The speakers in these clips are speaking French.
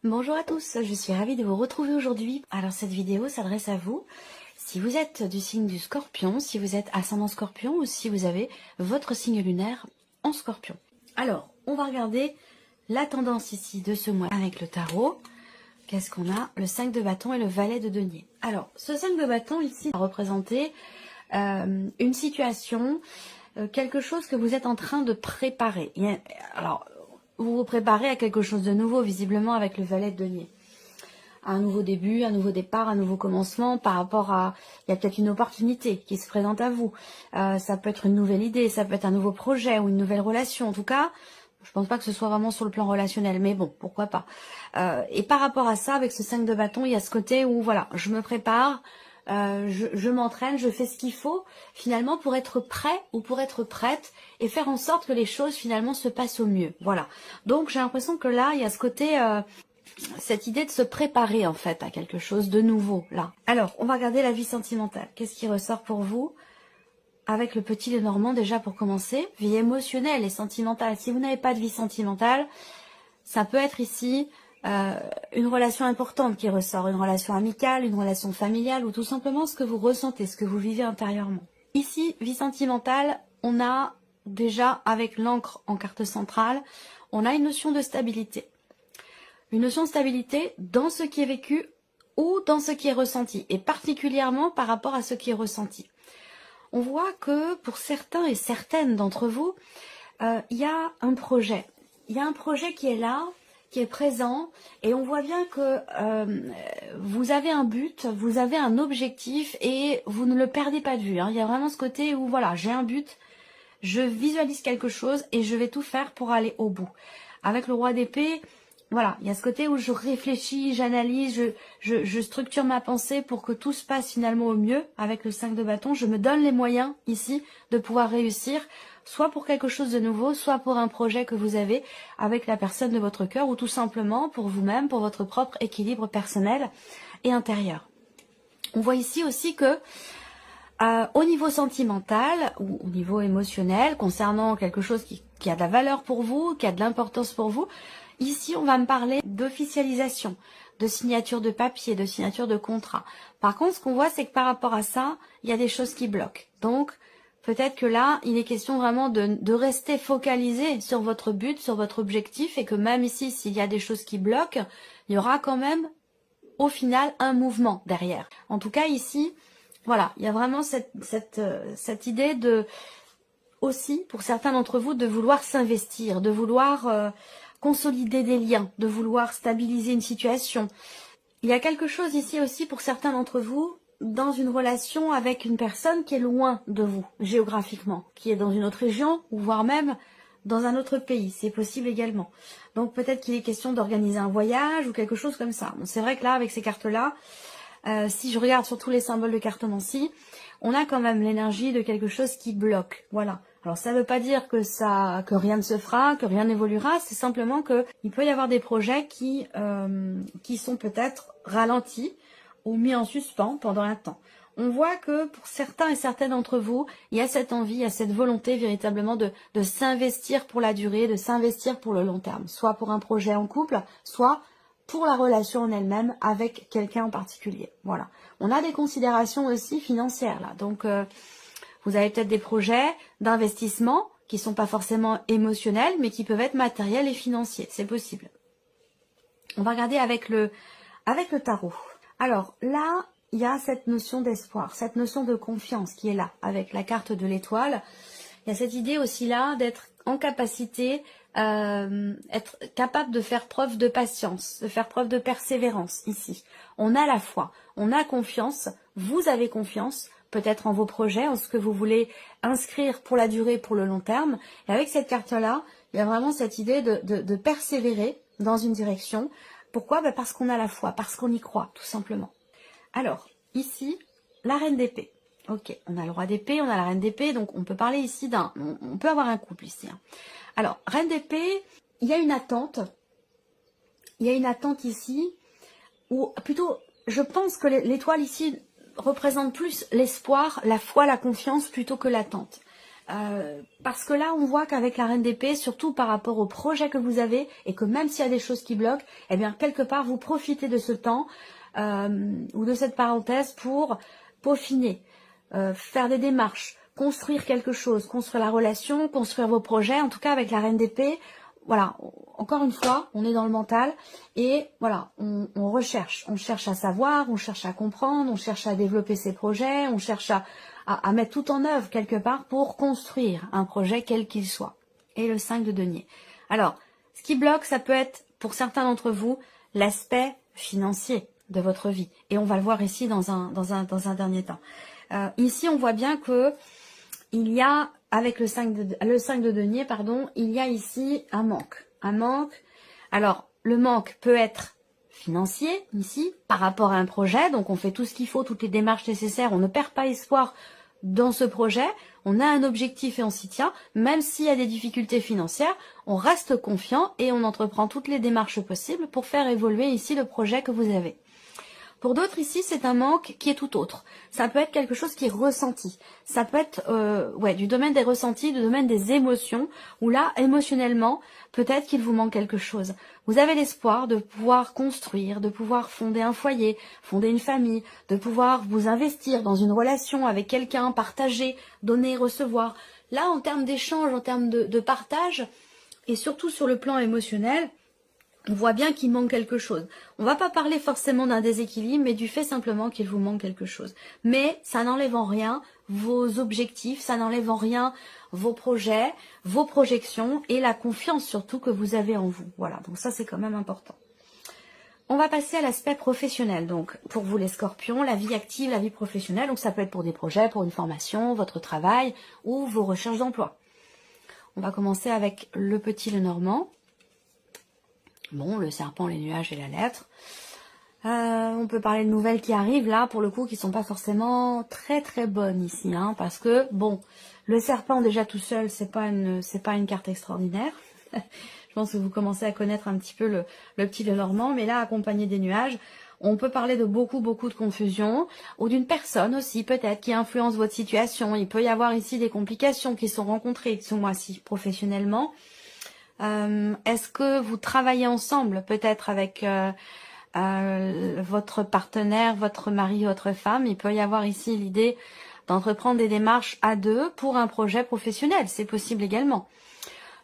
Bonjour à tous, je suis ravie de vous retrouver aujourd'hui. Alors cette vidéo s'adresse à vous si vous êtes du signe du Scorpion, si vous êtes ascendant Scorpion ou si vous avez votre signe lunaire en Scorpion. Alors, on va regarder la tendance ici de ce mois avec le tarot. Qu'est-ce qu'on a? Le 5 de bâton et le valet de denier. Alors, ce 5 de bâton ici va représenter une situation, quelque chose que vous êtes en train de préparer. Alors, vous vous préparez à quelque chose de nouveau, visiblement, avec le valet de denier. Un nouveau début, un nouveau départ, un nouveau commencement par rapport à... Il y a peut-être une opportunité qui se présente à vous. Ça peut être une nouvelle idée, ça peut être un nouveau projet ou une nouvelle relation. En tout cas, je pense pas que ce soit vraiment sur le plan relationnel, mais bon, pourquoi pas. Et par rapport à ça, avec ce 5 de bâton, il y a ce côté où, voilà, je me prépare, je m'entraîne, je fais ce qu'il faut finalement pour être prêt ou pour être prête et faire en sorte que les choses finalement se passent au mieux. Voilà. Donc j'ai l'impression que là, il y a ce côté, cette idée de se préparer en fait à quelque chose de nouveau là. Alors, on va regarder la vie sentimentale. Qu'est-ce qui ressort pour vous avec le petit Lenormand déjà pour commencer? Vie émotionnelle et sentimentale. Si vous n'avez pas de vie sentimentale, ça peut être ici une relation importante qui ressort, une relation amicale, une relation familiale ou tout simplement ce que vous ressentez, ce que vous vivez intérieurement. Ici, vie sentimentale, on a déjà avec l'encre en carte centrale, on a une notion de stabilité. Une notion de stabilité dans ce qui est vécu ou dans ce qui est ressenti et particulièrement par rapport à ce qui est ressenti. On voit que pour certains et certaines d'entre vous, il y a un projet. Il y a un projet qui est là, qui est présent et on voit bien que vous avez un but, vous avez un objectif et vous ne le perdez pas de vue. Il y a vraiment ce côté où voilà, j'ai un but, je visualise quelque chose et je vais tout faire pour aller au bout. Avec le roi d'épée, voilà, il y a ce côté où je réfléchis, j'analyse, je structure ma pensée pour que tout se passe finalement au mieux. Avec le 5 de bâton, je me donne les moyens ici de pouvoir réussir, soit pour quelque chose de nouveau, soit pour un projet que vous avez avec la personne de votre cœur, ou tout simplement pour vous-même, pour votre propre équilibre personnel et intérieur. On voit ici aussi que au niveau sentimental ou au niveau émotionnel, concernant quelque chose qui a de la valeur pour vous, qui a de l'importance pour vous, ici on va me parler d'officialisation, de signature de papier, de signature de contrat. Par contre, ce qu'on voit, c'est que par rapport à ça, il y a des choses qui bloquent. Donc, peut-être que là, il est question vraiment de rester focalisé sur votre but, sur votre objectif, et que même ici, s'il y a des choses qui bloquent, il y aura quand même, au final, un mouvement derrière. En tout cas, ici, voilà, il y a vraiment cette idée de, aussi, pour certains d'entre vous, de vouloir s'investir, de vouloir consolider des liens, de vouloir stabiliser une situation. Il y a quelque chose ici aussi pour certains d'entre vous, dans une relation avec une personne qui est loin de vous, géographiquement, qui est dans une autre région, ou voire même dans un autre pays, c'est possible également. Donc peut-être qu'il est question d'organiser un voyage ou quelque chose comme ça. Bon, c'est vrai que là, avec ces cartes-là, si je regarde sur tous les symboles de cartomancie, on a quand même l'énergie de quelque chose qui bloque. Voilà. Alors ça ne veut pas dire que rien ne se fera, que rien n'évoluera, c'est simplement qu'il peut y avoir des projets qui sont peut-être ralentis ou mis en suspens pendant un temps. On voit que pour certains et certaines d'entre vous, il y a cette envie, il y a cette volonté véritablement de s'investir pour la durée, de s'investir pour le long terme, soit pour un projet en couple, soit pour la relation en elle-même avec quelqu'un en particulier. Voilà. On a des considérations aussi financières là. Donc, vous avez peut-être des projets d'investissement qui ne sont pas forcément émotionnels, mais qui peuvent être matériels et financiers. C'est possible. On va regarder avec le tarot. Alors là, il y a cette notion d'espoir, cette notion de confiance qui est là, avec la carte de l'étoile. Il y a cette idée aussi là d'être en capacité, être capable de faire preuve de patience, de faire preuve de persévérance ici. On a la foi, on a confiance, vous avez confiance, peut-être en vos projets, en ce que vous voulez inscrire pour la durée, pour le long terme. Et avec cette carte-là, il y a vraiment cette idée de persévérer dans une direction. Pourquoi? Parce qu'on a la foi, parce qu'on y croit, tout simplement. Alors, ici, la reine d'épée. Ok, on a le roi d'épée, on a la reine d'épée, donc on peut parler ici on peut avoir un couple ici. Alors, reine d'épée, il y a une attente. Il y a une attente ici, ou plutôt, je pense que l'étoile ici représente plus l'espoir, la foi, la confiance, plutôt que l'attente. Parce que là, on voit qu'avec la reine d'épée, surtout par rapport au projet que vous avez, et que même s'il y a des choses qui bloquent, eh bien, quelque part, vous profitez de ce temps ou de cette parenthèse pour peaufiner, faire des démarches, construire quelque chose, construire la relation, construire vos projets. En tout cas, avec la reine d'épée, voilà, encore une fois, on est dans le mental et voilà, on cherche à savoir, on cherche à comprendre, on cherche à développer ses projets, on cherche à mettre tout en œuvre quelque part pour construire un projet quel qu'il soit. Et le 5 de denier. Alors, ce qui bloque, ça peut être, pour certains d'entre vous, l'aspect financier de votre vie. Et on va le voir ici dans un dernier temps. Ici, on voit bien que il y a, avec le 5 de denier, pardon, il y a ici un manque. Un manque. Alors, le manque peut être financier, ici, par rapport à un projet. Donc, on fait tout ce qu'il faut, toutes les démarches nécessaires. On ne perd pas espoir dans ce projet. On a un objectif et on s'y tient. Même s'il y a des difficultés financières, on reste confiant et on entreprend toutes les démarches possibles pour faire évoluer ici le projet que vous avez. Pour d'autres ici, c'est un manque qui est tout autre. Ça peut être quelque chose qui est ressenti. Ça peut être du domaine des ressentis, du domaine des émotions, où là, émotionnellement, peut-être qu'il vous manque quelque chose. Vous avez l'espoir de pouvoir construire, de pouvoir fonder un foyer, fonder une famille, de pouvoir vous investir dans une relation avec quelqu'un, partager, donner, recevoir. Là, en termes d'échange, en termes de partage, et surtout sur le plan émotionnel, on voit bien qu'il manque quelque chose. On va pas parler forcément d'un déséquilibre, mais du fait simplement qu'il vous manque quelque chose. Mais ça n'enlève en rien vos objectifs, ça n'enlève en rien vos projets, vos projections et la confiance surtout que vous avez en vous. Voilà, donc ça c'est quand même important. On va passer à l'aspect professionnel. Donc pour vous les scorpions, la vie active, la vie professionnelle, donc ça peut être pour des projets, pour une formation, votre travail ou vos recherches d'emploi. On va commencer avec le petit Lenormand. Bon, le serpent, les nuages et la lettre. On peut parler de nouvelles qui arrivent là, pour le coup, qui sont pas forcément très très bonnes ici, hein, parce que bon, le serpent déjà tout seul, c'est pas une carte extraordinaire. Je pense que vous commencez à connaître un petit peu le petit Lenormand, mais là, accompagné des nuages, on peut parler de beaucoup de confusion, ou d'une personne aussi peut-être qui influence votre situation. Il peut y avoir ici des complications qui sont rencontrées ce mois-ci professionnellement. Est-ce que vous travaillez ensemble peut-être avec votre partenaire, votre mari, votre femme? Il peut y avoir ici l'idée d'entreprendre des démarches à deux pour un projet professionnel. C'est possible également.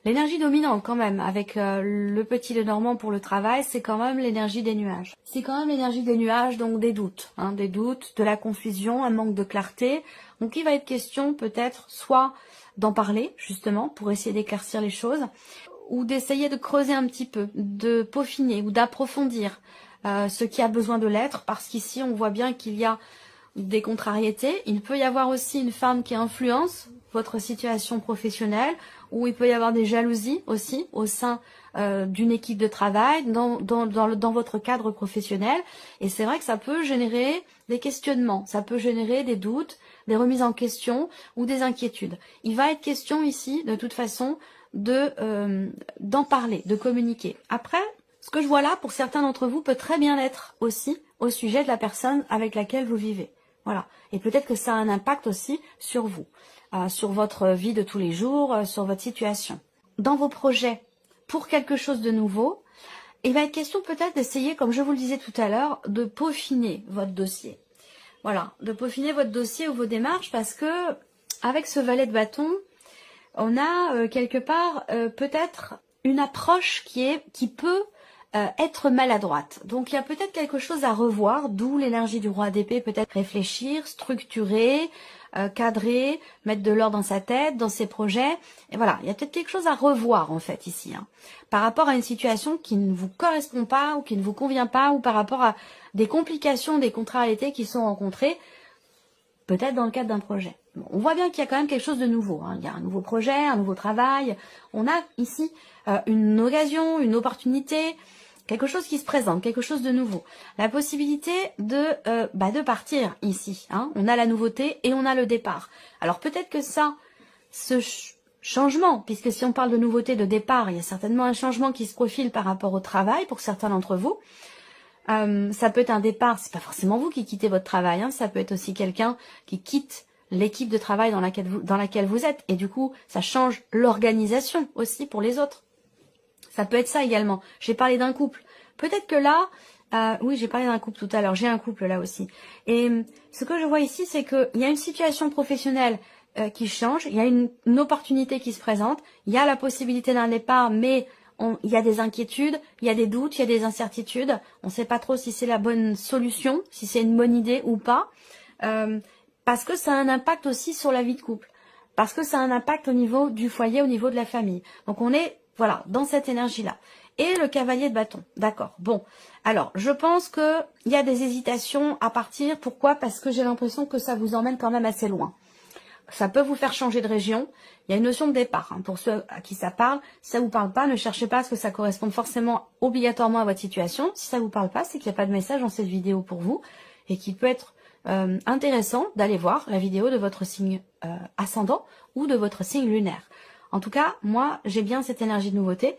L'énergie dominante quand même avec le petit Lenormand pour le travail, c'est quand même l'énergie des nuages. C'est quand même l'énergie des nuages, donc des doutes, hein, des doutes, de la confusion, un manque de clarté. Donc il va être question peut-être soit d'en parler justement pour essayer d'éclaircir les choses, ou d'essayer de creuser un petit peu, de peaufiner ou d'approfondir ce qui a besoin de l'être, parce qu'ici on voit bien qu'il y a des contrariétés. Il peut y avoir aussi une femme qui influence votre situation professionnelle, ou il peut y avoir des jalousies aussi au sein d'une équipe de travail, dans votre cadre professionnel. Et c'est vrai que ça peut générer des questionnements, ça peut générer des doutes, des remises en question ou des inquiétudes. Il va être question ici, de toute façon, d'en parler, de communiquer. Après, ce que je vois là, pour certains d'entre vous, peut très bien être aussi au sujet de la personne avec laquelle vous vivez. Voilà. Et peut-être que ça a un impact aussi sur vous, sur votre vie de tous les jours, sur votre situation. Dans vos projets, pour quelque chose de nouveau, il va être question peut-être d'essayer, comme je vous le disais tout à l'heure, de peaufiner votre dossier. Voilà, de peaufiner votre dossier ou vos démarches, parce que avec ce valet de bâton, on a quelque part peut-être une approche qui peut être maladroite. Donc il y a peut-être quelque chose à revoir, d'où l'énergie du roi d'épée, peut-être réfléchir, structurer, cadrer, mettre de l'ordre dans sa tête, dans ses projets. Et voilà, il y a peut-être quelque chose à revoir en fait ici, hein, par rapport à une situation qui ne vous correspond pas ou qui ne vous convient pas, ou par rapport à des complications, des contrariétés qui sont rencontrées, peut-être dans le cadre d'un projet. Bon, on voit bien qu'il y a quand même quelque chose de nouveau, hein. Il y a un nouveau projet, un nouveau travail. On a ici une occasion, une opportunité, quelque chose qui se présente, quelque chose de nouveau. La possibilité de partir ici, hein. On a la nouveauté et on a le départ. Alors peut-être que ce changement, puisque si on parle de nouveauté, de départ, il y a certainement un changement qui se profile par rapport au travail pour certains d'entre vous. Ça peut être un départ, c'est pas forcément vous qui quittez votre travail, hein, ça peut être aussi quelqu'un qui quitte l'équipe de travail dans laquelle vous êtes. Et du coup, ça change l'organisation aussi pour les autres. Ça peut être ça également. J'ai parlé d'un couple. Peut-être que là, oui, j'ai parlé d'un couple tout à l'heure. J'ai un couple là aussi. Et ce que je vois ici, c'est qu'il y a une situation professionnelle qui change. Il y a une opportunité qui se présente. Il y a la possibilité d'un départ, mais il y a des inquiétudes, il y a des doutes, il y a des incertitudes. On ne sait pas trop si c'est la bonne solution, si c'est une bonne idée ou pas. Parce que ça a un impact aussi sur la vie de couple. Parce que ça a un impact au niveau du foyer, au niveau de la famille. Donc on est, voilà, dans cette énergie-là. Et le cavalier de bâton. D'accord. Bon. Alors, je pense qu'il y a des hésitations à partir. Pourquoi? Parce que j'ai l'impression que ça vous emmène quand même assez loin. Ça peut vous faire changer de région. Il y a une notion de départ. Pour ceux à qui ça parle, si ça vous parle pas, ne cherchez pas à ce que ça corresponde forcément, obligatoirement à votre situation. Si ça vous parle pas, c'est qu'il n'y a pas de message dans cette vidéo pour vous et qu'il peut être intéressant d'aller voir la vidéo de votre signe ascendant ou de votre signe lunaire. En tout cas, moi, j'ai bien cette énergie de nouveauté,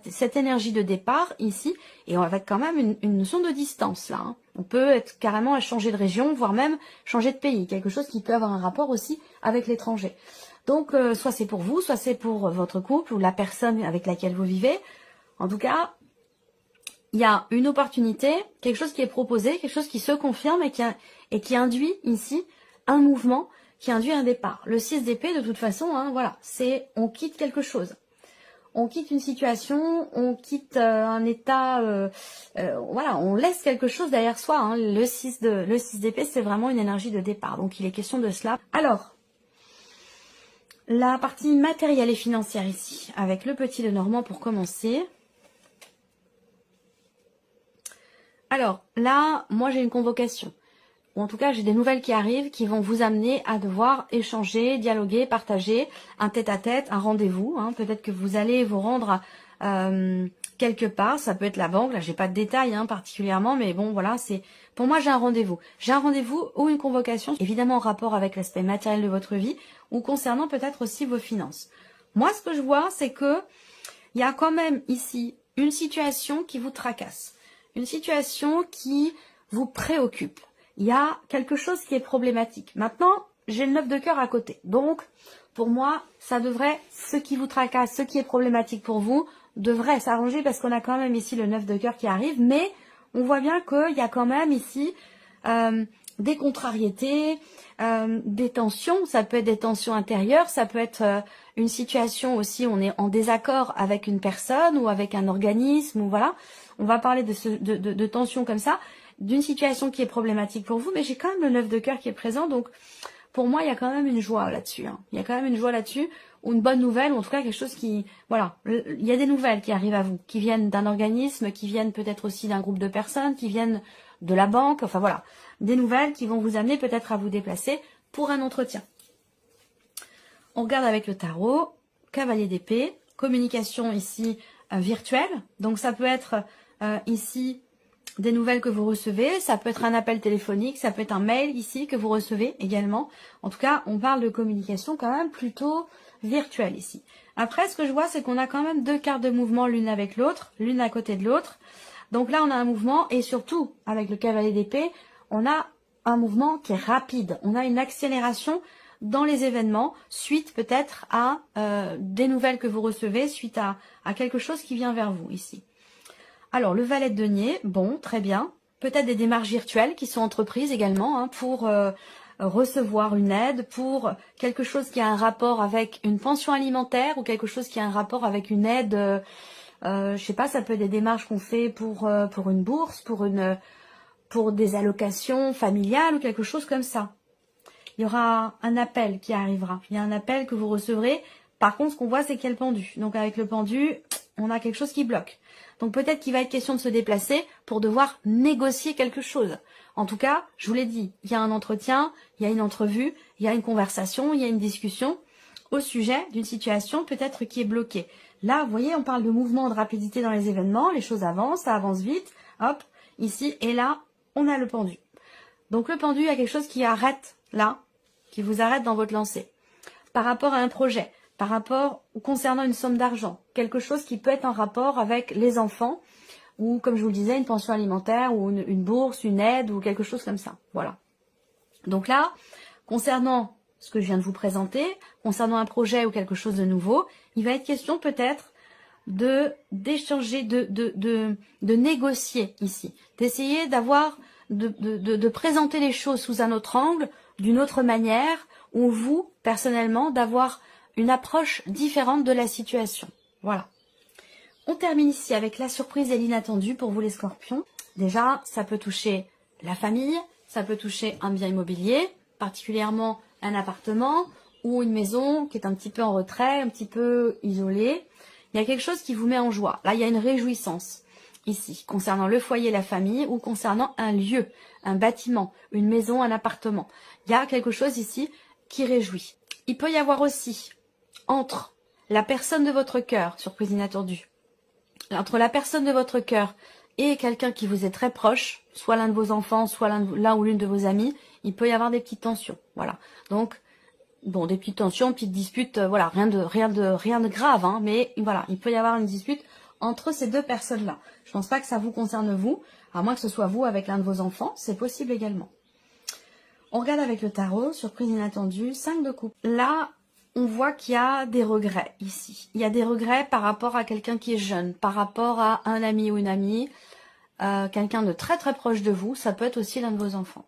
cette énergie de départ ici, et avec quand même une notion de distance là. Hein. On peut être carrément à changer de région, voire même changer de pays, quelque chose qui peut avoir un rapport aussi avec l'étranger. Donc, soit c'est pour vous, soit c'est pour votre couple ou la personne avec laquelle vous vivez. En tout cas, il y a une opportunité, quelque chose qui est proposé, quelque chose qui se confirme et qui induit ici un mouvement, qui induit un départ. Le 6 d'épée, de toute façon, hein, voilà, c'est on quitte quelque chose. On quitte une situation, on quitte un état, voilà, on laisse quelque chose derrière soi. Hein. Le 6 d'épée, c'est vraiment une énergie de départ. Donc, il est question de cela. Alors, la partie matérielle et financière ici, avec le petit Lenormand pour commencer. Alors, là, moi, j'ai une convocation. Ou en tout cas, j'ai des nouvelles qui arrivent qui vont vous amener à devoir échanger, dialoguer, partager un tête-à-tête, un rendez-vous. Hein. Peut-être que vous allez vous rendre quelque part. Ça peut être la banque. Là, j'ai pas de détails particulièrement, mais bon, voilà, c'est pour moi, j'ai un rendez-vous. J'ai un rendez-vous ou une convocation, évidemment en rapport avec l'aspect matériel de votre vie ou concernant peut-être aussi vos finances. Moi, ce que je vois, c'est que il y a quand même ici une situation qui vous tracasse, une situation qui vous préoccupe. Il y a quelque chose qui est problématique. Maintenant, j'ai le 9 de cœur à côté. Donc, pour moi, ça devrait, ce qui vous tracasse, ce qui est problématique pour vous, devrait s'arranger parce qu'on a quand même ici le 9 de cœur qui arrive. Mais on voit bien qu'il y a quand même ici des contrariétés, des tensions. Ça peut être des tensions intérieures, ça peut être une situation aussi, on est en désaccord avec une personne ou avec un organisme. Ou voilà, on va parler de tensions comme ça. D'une situation qui est problématique pour vous, mais j'ai quand même le 9 de cœur qui est présent, donc pour moi, il y a quand même une joie là-dessus. Hein. Il y a quand même une joie là-dessus, ou une bonne nouvelle, ou en tout cas quelque chose qui... Voilà, il y a des nouvelles qui arrivent à vous, qui viennent d'un organisme, qui viennent peut-être aussi d'un groupe de personnes, qui viennent de la banque, enfin voilà, des nouvelles qui vont vous amener peut-être à vous déplacer pour un entretien. On regarde avec le tarot, cavalier d'épée, communication ici virtuelle, donc ça peut être ici... des nouvelles que vous recevez, ça peut être un appel téléphonique, ça peut être un mail ici que vous recevez également. En tout cas, on parle de communication quand même plutôt virtuelle ici. Après, ce que je vois, c'est qu'on a quand même deux cartes de mouvement l'une avec l'autre, l'une à côté de l'autre. Donc là, on a un mouvement et surtout, avec le cavalier d'épée, on a un mouvement qui est rapide. On a une accélération dans les événements, suite peut-être à des nouvelles que vous recevez, suite à quelque chose qui vient vers vous ici. Alors, le valet de denier, bon, très bien. Peut-être des démarches virtuelles qui sont entreprises également pour recevoir une aide, pour quelque chose qui a un rapport avec une pension alimentaire ou quelque chose qui a un rapport avec une aide, je sais pas, ça peut être des démarches qu'on fait pour une bourse, pour des allocations familiales ou quelque chose comme ça. Il y aura un appel qui arrivera. Il y a un appel que vous recevrez. Par contre, ce qu'on voit, c'est qu'il y a le pendu. Donc, avec le pendu, on a quelque chose qui bloque. Donc peut-être qu'il va être question de se déplacer pour devoir négocier quelque chose. En tout cas, je vous l'ai dit, il y a un entretien, il y a une entrevue, il y a une conversation, il y a une discussion au sujet d'une situation peut-être qui est bloquée. Là, vous voyez, on parle de mouvement, de rapidité dans les événements, les choses avancent, ça avance vite, hop, ici, et là, on a le pendu. Donc le pendu, il y a quelque chose qui arrête là, qui vous arrête dans votre lancée. Par rapport à un projet, par rapport ou concernant une somme d'argent, quelque chose qui peut être en rapport avec les enfants, ou comme je vous le disais, une pension alimentaire, ou une bourse, une aide, ou quelque chose comme ça. Voilà. Donc là, concernant ce que je viens de vous présenter, concernant un projet ou quelque chose de nouveau, il va être question peut-être d'échanger, de négocier ici, d'essayer d'avoir, de présenter les choses sous un autre angle, d'une autre manière, ou vous, personnellement, d'avoir une approche différente de la situation. Voilà. On termine ici avec la surprise et l'inattendu pour vous les scorpions. Déjà, ça peut toucher la famille, ça peut toucher un bien immobilier, particulièrement un appartement ou une maison qui est un petit peu en retrait, un petit peu isolée. Il y a quelque chose qui vous met en joie. Là, il y a une réjouissance ici, concernant le foyer, la famille ou concernant un lieu, un bâtiment, une maison, un appartement. Il y a quelque chose ici qui réjouit. Il peut y avoir aussi, entre la personne de votre cœur, surprise inattendue, entre la personne de votre cœur et quelqu'un qui vous est très proche, soit l'un de vos enfants, soit l'un ou l'une de vos amis, il peut y avoir des petites tensions. Voilà. Donc, bon, des petites tensions, petites disputes, voilà, rien de grave, hein, mais voilà, il peut y avoir une dispute entre ces deux personnes-là. Je pense pas que ça vous concerne vous, à moins que ce soit vous avec l'un de vos enfants, c'est possible également. On regarde avec le tarot, surprise inattendue, 5 de coupe. Là, on voit qu'il y a des regrets ici. Il y a des regrets par rapport à quelqu'un qui est jeune, par rapport à un ami ou une amie, quelqu'un de très très proche de vous, ça peut être aussi l'un de vos enfants.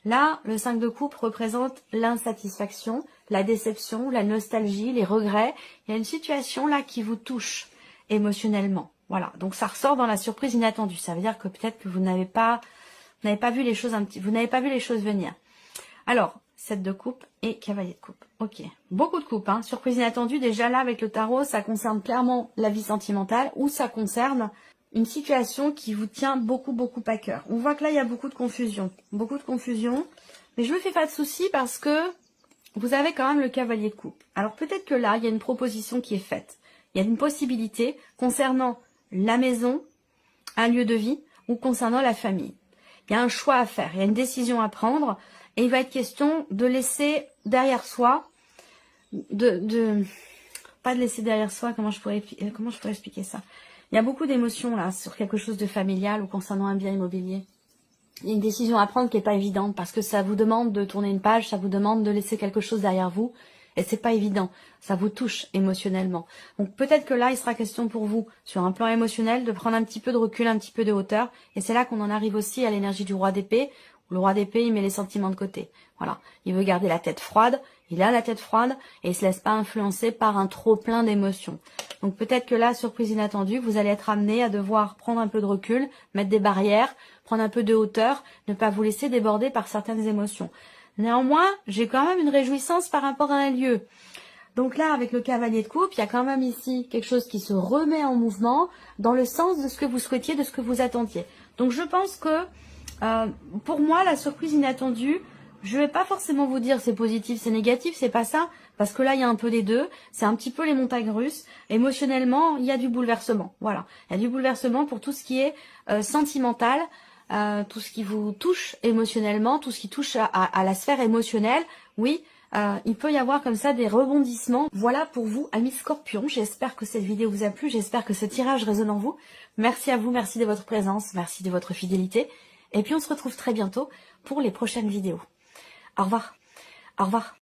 Là, le 5 de coupe représente l'insatisfaction, la déception, la nostalgie, les regrets. Il y a une situation là qui vous touche émotionnellement. Voilà, donc ça ressort dans la surprise inattendue. Ça veut dire que peut-être que vous n'avez pas vu les choses vous n'avez pas vu les choses venir. Alors, 7 de coupe et cavalier de coupe. Ok, beaucoup de coupes, hein. Surprise inattendue, déjà là avec le tarot, ça concerne clairement la vie sentimentale ou ça concerne une situation qui vous tient beaucoup à cœur. On voit que là, il y a beaucoup de confusion, mais je me fais pas de soucis parce que vous avez quand même le cavalier de coupe. Alors peut-être que là, il y a une proposition qui est faite. Il y a une possibilité concernant la maison, un lieu de vie ou concernant la famille. Il y a un choix à faire, il y a une décision à prendre et il va être question de laisser derrière soi, pas de laisser derrière soi, comment je pourrais expliquer ça? Il y a beaucoup d'émotions là sur quelque chose de familial ou concernant un bien immobilier. Il y a une décision à prendre qui n'est pas évidente parce que ça vous demande de tourner une page, ça vous demande de laisser quelque chose derrière vous et c'est pas évident. Ça vous touche émotionnellement. Donc peut-être que là, il sera question pour vous, sur un plan émotionnel, de prendre un petit peu de recul, un petit peu de hauteur. Et c'est là qu'on en arrive aussi à l'énergie du roi d'épée. Le roi d'épée, il met les sentiments de côté. Voilà. Il veut garder la tête froide. Il a la tête froide et il se laisse pas influencer par un trop plein d'émotions. Donc peut-être que là, surprise inattendue, vous allez être amené à devoir prendre un peu de recul, mettre des barrières, prendre un peu de hauteur, ne pas vous laisser déborder par certaines émotions. Néanmoins, j'ai quand même une réjouissance par rapport à un lieu. Donc là, avec le cavalier de coupe, il y a quand même ici quelque chose qui se remet en mouvement dans le sens de ce que vous souhaitiez, de ce que vous attendiez. Donc je pense que pour moi, la surprise inattendue, je vais pas forcément vous dire c'est positif, c'est négatif, c'est pas ça, parce que là il y a un peu des deux, c'est un petit peu les montagnes russes. Émotionnellement, il y a du bouleversement, voilà, il y a du bouleversement pour tout ce qui est sentimental, tout ce qui vous touche émotionnellement, tout ce qui touche à la sphère émotionnelle, oui. Il peut y avoir comme ça des rebondissements. Voilà pour vous, amis Scorpions. J'espère que cette vidéo vous a plu. J'espère que ce tirage résonne en vous. Merci à vous, merci de votre présence, merci de votre fidélité. Et puis on se retrouve très bientôt pour les prochaines vidéos. Au revoir. Au revoir.